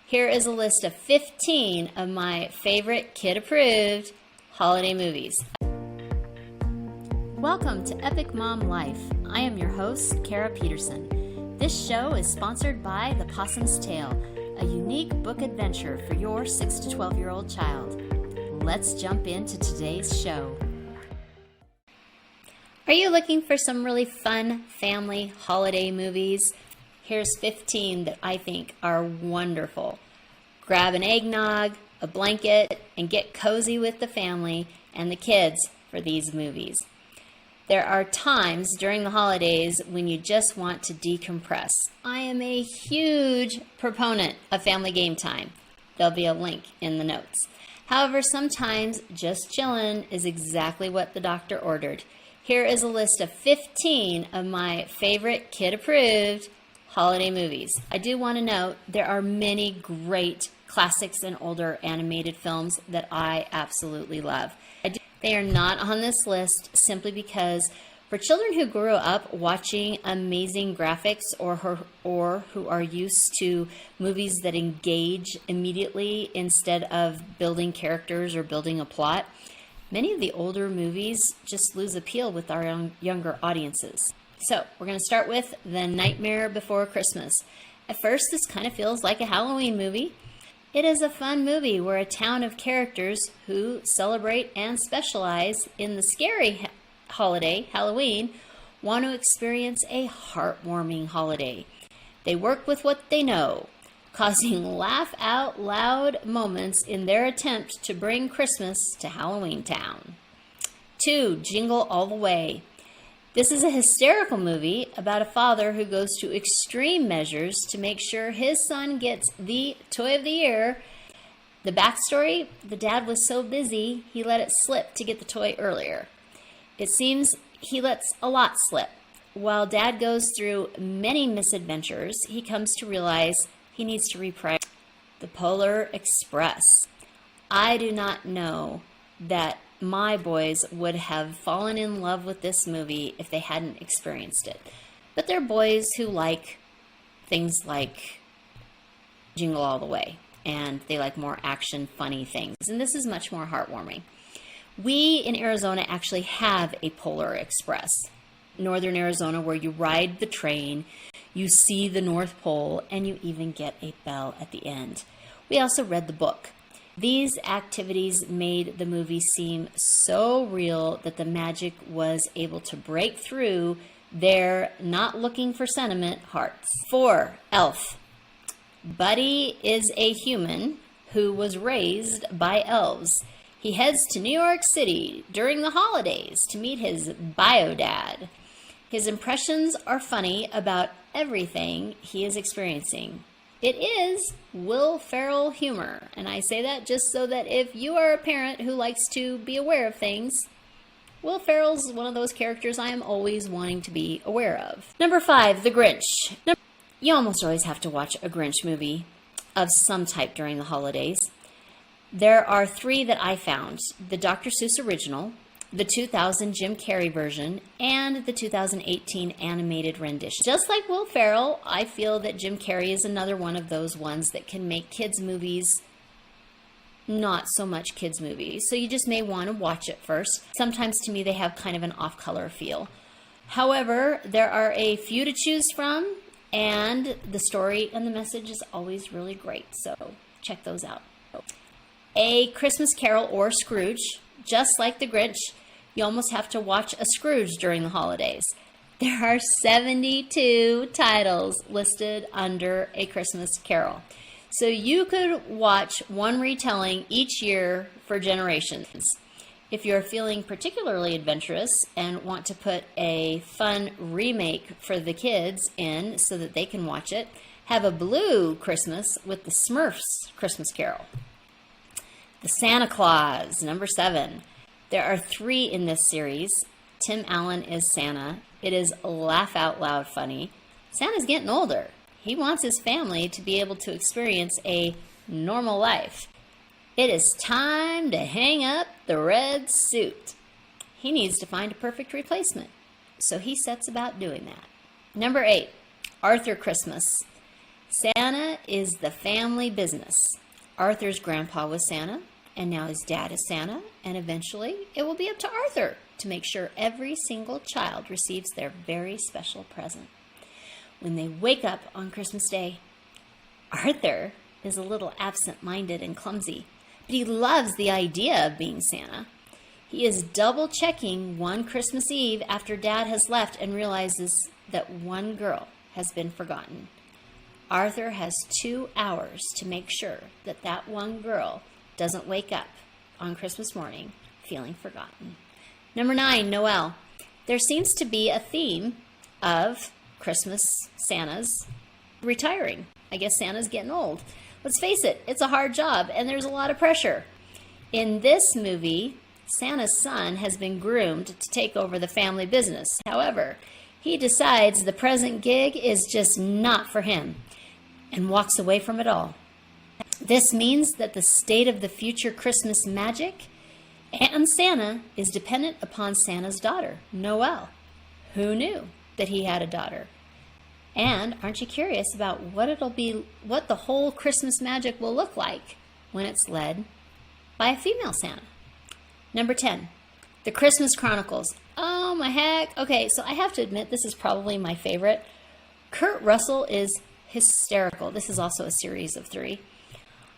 Here is a list of 15 of my favorite kid-approved holiday movies. Welcome to Epic Mom Life. I am your host, Kara Peterson. This show is sponsored by The Possum's Tale, a unique book adventure for your 6 to 12-year-old child. Let's jump into today's show. Are you looking for some really fun family holiday movies? Here's 15 that I think are wonderful. Grab an eggnog, a blanket, and get cozy with the family and the kids for these movies. There are times during the holidays when you just want to decompress. I am a huge proponent of family game time. There'll be a link in the notes. However, sometimes just chillin' is exactly what the doctor ordered. Here is a list of 15 of my favorite kid-approved holiday movies. I do want to note there are many great classics and older animated films that I absolutely love. They are not on this list simply because for children who grew up watching amazing graphics or who are used to movies that engage immediately instead of building characters or building a plot, many of the older movies just lose appeal with our younger audiences. So we're going to start with The Nightmare Before Christmas. At first, this kind of feels like a Halloween movie. It is a fun movie where a town of characters who celebrate and specialize in the scary holiday, Halloween, want to experience a heartwarming holiday. They work with what they know, causing laugh-out-loud moments in their attempt to bring Christmas to Halloween Town. 2. Jingle All the Way. This is a hysterical movie about a father who goes to extreme measures to make sure his son gets the toy of the year. The backstory, the dad was so busy he let it slip to get the toy earlier. It seems he lets a lot slip. While dad goes through many misadventures, he comes to realize he needs to reprioritize. The Polar Express. I do not know that my boys would have fallen in love with this movie if they hadn't experienced it. But they're boys who like things like Jingle All the Way, and they like more action, funny things. And this is much more heartwarming. We in Arizona actually have a Polar Express. Northern Arizona, where you ride the train, you see the North Pole, and you even get a bell at the end. We also read the book. These activities made the movie seem so real that the magic was able to break through their not looking for sentiment hearts. 4. Elf. Buddy is a human who was raised by elves. He heads to New York City during the holidays to meet his bio dad. His impressions are funny about everything he is experiencing. It is Will Ferrell humor, and I say that just so that if you are a parent who likes to be aware of things, Will Ferrell's one of those characters I am always wanting to be aware of. Number 5, The Grinch. You almost always have to watch a Grinch movie of some type during the holidays. There are 3 that I found: the Dr. Seuss original, the 2000 Jim Carrey version, and the 2018 animated rendition. Just like Will Ferrell, I feel that Jim Carrey is another one of those ones that can make kids' movies not so much kids' movies. So you just may want to watch it first. Sometimes to me they have kind of an off-color feel. However, there are a few to choose from, and the story and the message is always really great. So check those out. A Christmas Carol or Scrooge. Just like the Grinch, you almost have to watch a Scrooge during the holidays. There are 72 titles listed under A Christmas Carol. So you could watch one retelling each year for generations. If you're feeling particularly adventurous and want to put a fun remake for the kids in so that they can watch it, have a blue Christmas with the Smurfs Christmas Carol. The Santa Claus, number 7. There are 3 in this series. Tim Allen is Santa. It is laugh out loud funny. Santa's getting older. He wants his family to be able to experience a normal life. It is time to hang up the red suit. He needs to find a perfect replacement, so he sets about doing that. Number 8, Arthur Christmas. Santa is the family business. Arthur's grandpa was Santa, and now his dad is Santa, and eventually it will be up to Arthur to make sure every single child receives their very special present. When they wake up on Christmas Day, Arthur is a little absent-minded and clumsy, but he loves the idea of being Santa. He is double-checking one Christmas Eve after Dad has left and realizes that one girl has been forgotten. Arthur has 2 hours to make sure that that one girl doesn't wake up on Christmas morning feeling forgotten. Number 9, Noel. There seems to be a theme of Christmas Santas retiring. I guess Santa's getting old. Let's face it, it's a hard job and there's a lot of pressure. In this movie, Santa's son has been groomed to take over the family business. However, he decides the present gig is just not for him and walks away from it all. This means that the state of the future Christmas magic and Santa is dependent upon Santa's daughter, Noel. Who knew that he had a daughter? And aren't you curious about what the whole Christmas magic will look like when it's led by a female Santa? Number 10, The Christmas Chronicles. Oh my heck. Okay, so I have to admit this is probably my favorite. Kurt Russell is hysterical. This is also a series of 3.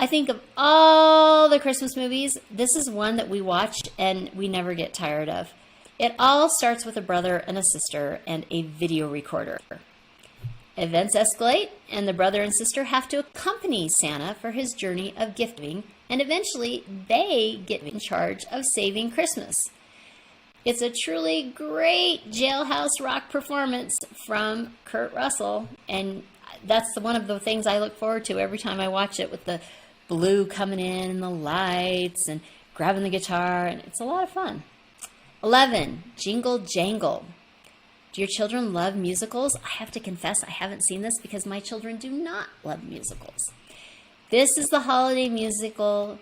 I think of all the Christmas movies, this is one that we watch and we never get tired of. It all starts with a brother and a sister and a video recorder. Events escalate, and the brother and sister have to accompany Santa for his journey of gift giving, and eventually they get in charge of saving Christmas. It's a truly great jailhouse rock performance from Kurt Russell, and that's one of the things I look forward to every time I watch it, with the blue coming in and the lights and grabbing the guitar, and it's a lot of fun. 11, Jingle Jangle. Do your children love musicals? I have to confess I haven't seen this because my children do not love musicals. This is the holiday musical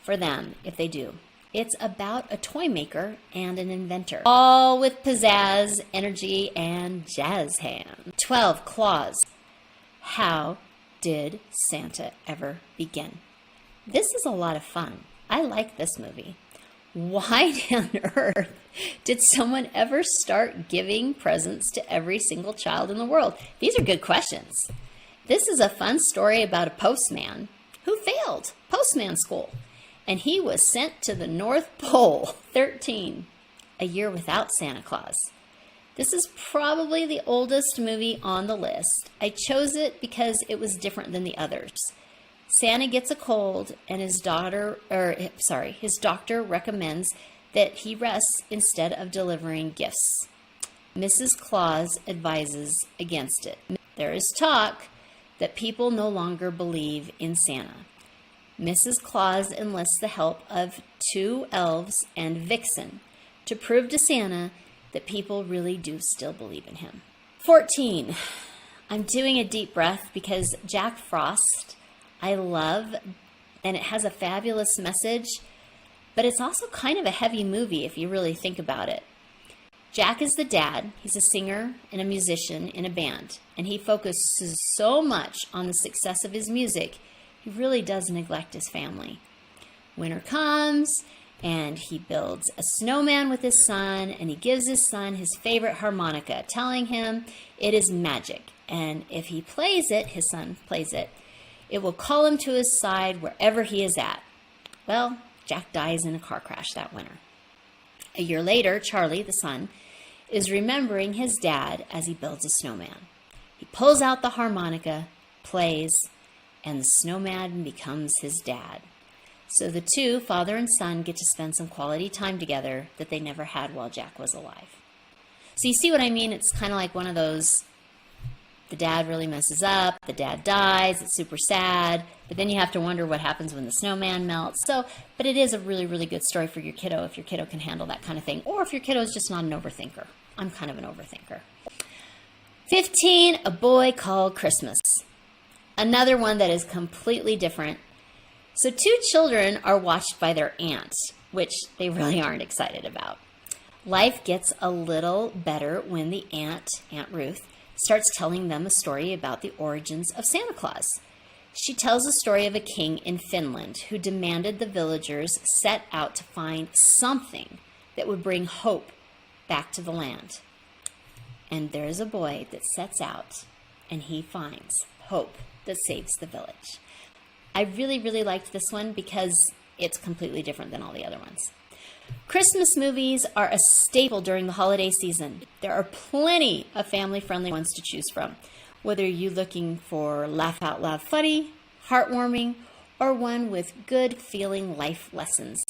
for them, if they do. It's about a toy maker and an inventor, all with pizzazz, energy, and jazz hands. 12, Claus. How did Santa ever begin? This is a lot of fun. I like this movie. Why on earth did someone ever start giving presents to every single child in the world? These are good questions. This is a fun story about a postman who failed postman school, and he was sent to the North Pole, 13, a year without Santa Claus. This is probably the oldest movie on the list. I chose it because it was different than the others. Santa gets a cold, and his doctor recommends that he rests instead of delivering gifts. Mrs. Claus advises against it. There is talk that people no longer believe in Santa. Mrs. Claus enlists the help of 2 elves and Vixen to prove to Santa that people really do still believe in him. 14. I'm doing a deep breath because Jack Frost I love, and it has a fabulous message, but it's also kind of a heavy movie if you really think about it. Jack is the dad. He's a singer and a musician in a band, and he focuses so much on the success of his music, he really does neglect his family. Winter comes, and he builds a snowman with his son, and he gives his son his favorite harmonica, telling him it is magic, and if he plays it, his son plays it, it will call him to his side wherever he is at. Well, Jack dies in a car crash that winter. A year later, Charlie, the son, is remembering his dad as he builds a snowman. He pulls out the harmonica, plays, and the snowman becomes his dad. So the two, father and son, get to spend some quality time together that they never had while Jack was alive. So you see what I mean? It's kind of like one of those, the dad really messes up, the dad dies, it's super sad, but then you have to wonder what happens when the snowman melts. But it is a really, really good story for your kiddo if your kiddo can handle that kind of thing, or if your kiddo is just not an overthinker. I'm kind of an overthinker. 15, A Boy Called Christmas. Another one that is completely different. So 2 children are watched by their aunt, which they really aren't excited about. Life gets a little better when the Aunt Ruth, starts telling them a story about the origins of Santa Claus. She tells the story of a king in Finland who demanded the villagers set out to find something that would bring hope back to the land. And there's a boy that sets out and he finds hope that saves the village. I really, really liked this one because it's completely different than all the other ones. Christmas movies are a staple during the holiday season. There are plenty of family-friendly ones to choose from, whether you're looking for laugh-out-loud funny, heartwarming, or one with good-feeling life lessons.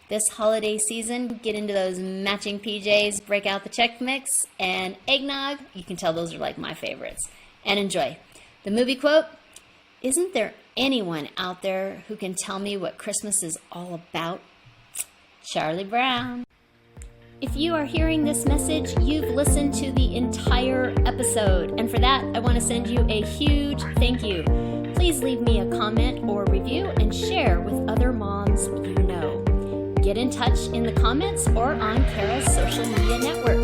This holiday season, get into those matching PJs, break out the Chex Mix, and eggnog. You can tell those are like my favorites. And enjoy. The movie quote, "Isn't there anyone out there who can tell me what Christmas is all about?" Charlie Brown. If you are hearing this message, you've listened to the entire episode. And for that, I want to send you a huge thank you. Please leave me a comment or review and share with other moms you know. Get in touch in the comments or on Kara's social media network.